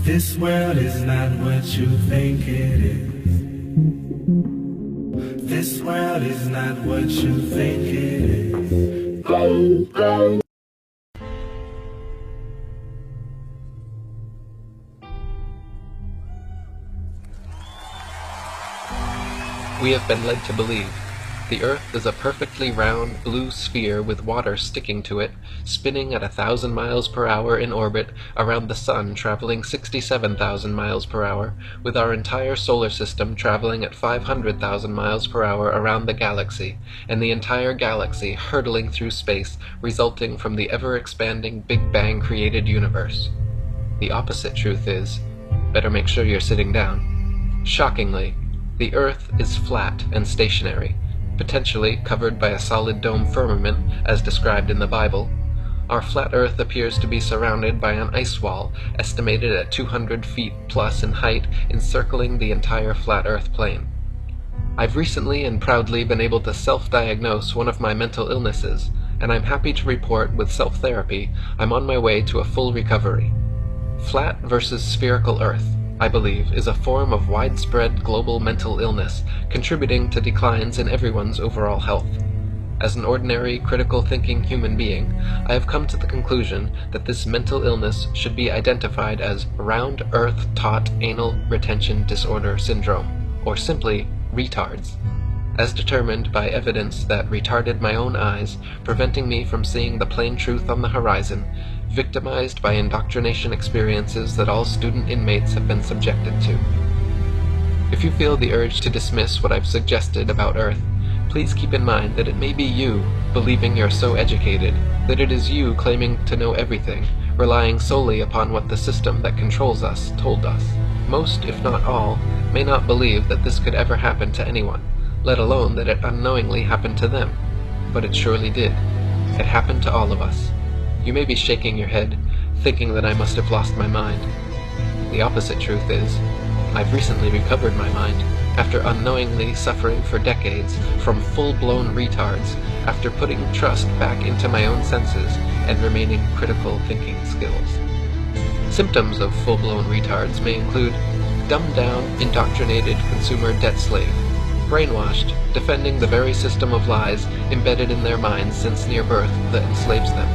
This world is not what you think it is. This world is not what you think it is. We have been led to believe the Earth is a perfectly round blue sphere with water sticking to it, spinning at 1,000 miles per hour in orbit around the Sun, traveling 67,000 miles per hour, with our entire solar system traveling at 500,000 miles per hour around the galaxy, and the entire galaxy hurtling through space, resulting from the ever-expanding Big Bang-created universe. The opposite truth is, better make sure you're sitting down. Shockingly, the Earth is flat and stationary, potentially covered by a solid dome firmament, as described in the Bible. Our flat Earth appears to be surrounded by an ice wall, estimated at 200 feet plus in height, encircling the entire flat Earth plane. I've recently and proudly been able to self-diagnose one of my mental illnesses, and I'm happy to report with self-therapy I'm on my way to a full recovery. Flat versus spherical Earth, I believe, is a form of widespread global mental illness, contributing to declines in everyone's overall health. As an ordinary, critical-thinking human being, I have come to the conclusion that this mental illness should be identified as Round Earth Taut Anal Retention Disorder Syndrome, or simply, retards, as determined by evidence that retarded my own eyes, preventing me from seeing the plain truth on the horizon, victimized by indoctrination experiences that all student inmates have been subjected to. If you feel the urge to dismiss what I've suggested about Earth, please keep in mind that it may be you, believing you're so educated, that it is you claiming to know everything, relying solely upon what the system that controls us told us. Most, if not all, may not believe that this could ever happen to anyone, let alone that it unknowingly happened to them. But it surely did. It happened to all of us. You may be shaking your head, thinking that I must have lost my mind. The opposite truth is, I've recently recovered my mind, after unknowingly suffering for decades from full-blown retards, after putting trust back into my own senses and remaining critical thinking skills. Symptoms of full-blown retards may include dumbed-down, indoctrinated consumer debt slave, brainwashed, defending the very system of lies embedded in their minds since near birth that enslaves them,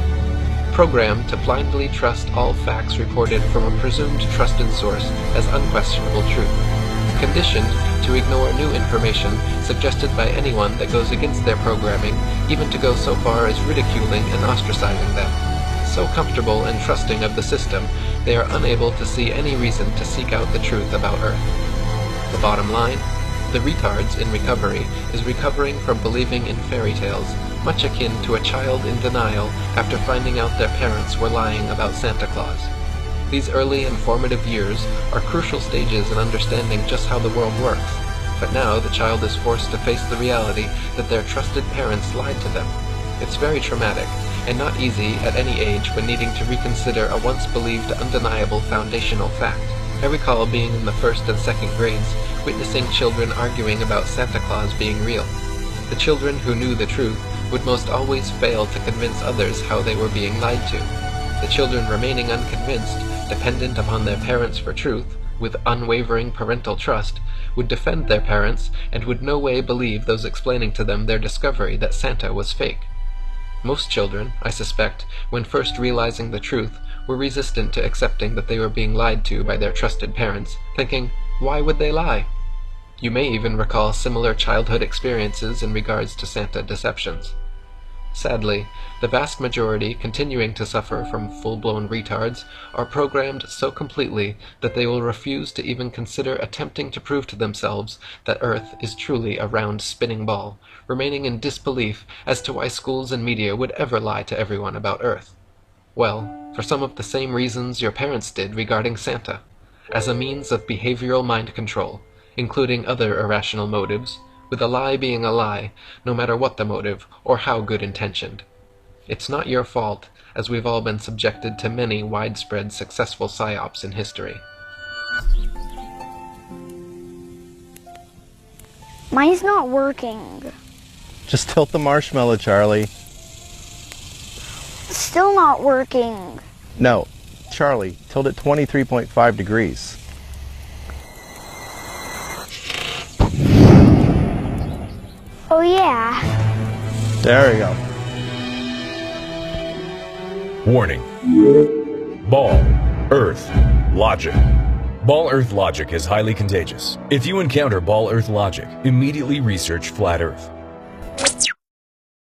programmed to blindly trust all facts reported from a presumed trusted source as unquestionable truth, conditioned to ignore new information suggested by anyone that goes against their programming, even to go so far as ridiculing and ostracizing them, so comfortable and trusting of the system they are unable to see any reason to seek out the truth about Earth. The bottom line, the retards in recovery is recovering from believing in fairy tales, much akin to a child in denial after finding out their parents were lying about Santa Claus. These early and formative years are crucial stages in understanding just how the world works, but now the child is forced to face the reality that their trusted parents lied to them. It's very traumatic, and not easy at any age when needing to reconsider a once-believed undeniable foundational fact. I recall being in the first and second grades, witnessing children arguing about Santa Claus being real. The children who knew the truth would most always fail to convince others how they were being lied to. The children remaining unconvinced, dependent upon their parents for truth, with unwavering parental trust, would defend their parents and would no way believe those explaining to them their discovery that Santa was fake. Most children, I suspect, when first realizing the truth, were resistant to accepting that they were being lied to by their trusted parents, thinking, why would they lie? You may even recall similar childhood experiences in regards to Santa deceptions. Sadly, the vast majority continuing to suffer from full-blown retards are programmed so completely that they will refuse to even consider attempting to prove to themselves that Earth is truly a round spinning ball, remaining in disbelief as to why schools and media would ever lie to everyone about Earth. Well, for some of the same reasons your parents did regarding Santa, as a means of behavioral mind control, including other irrational motives, with a lie being a lie, no matter what the motive or how good-intentioned. It's not your fault, as we've all been subjected to many widespread successful psyops in history. Mine's not working. Just tilt the marshmallow, Charlie. Still not working. No, Charlie, tilt it 23.5 degrees. Oh yeah. There you go. Warning. Ball, Earth, Logic. Ball Earth Logic is highly contagious. If you encounter Ball Earth Logic, immediately research Flat Earth.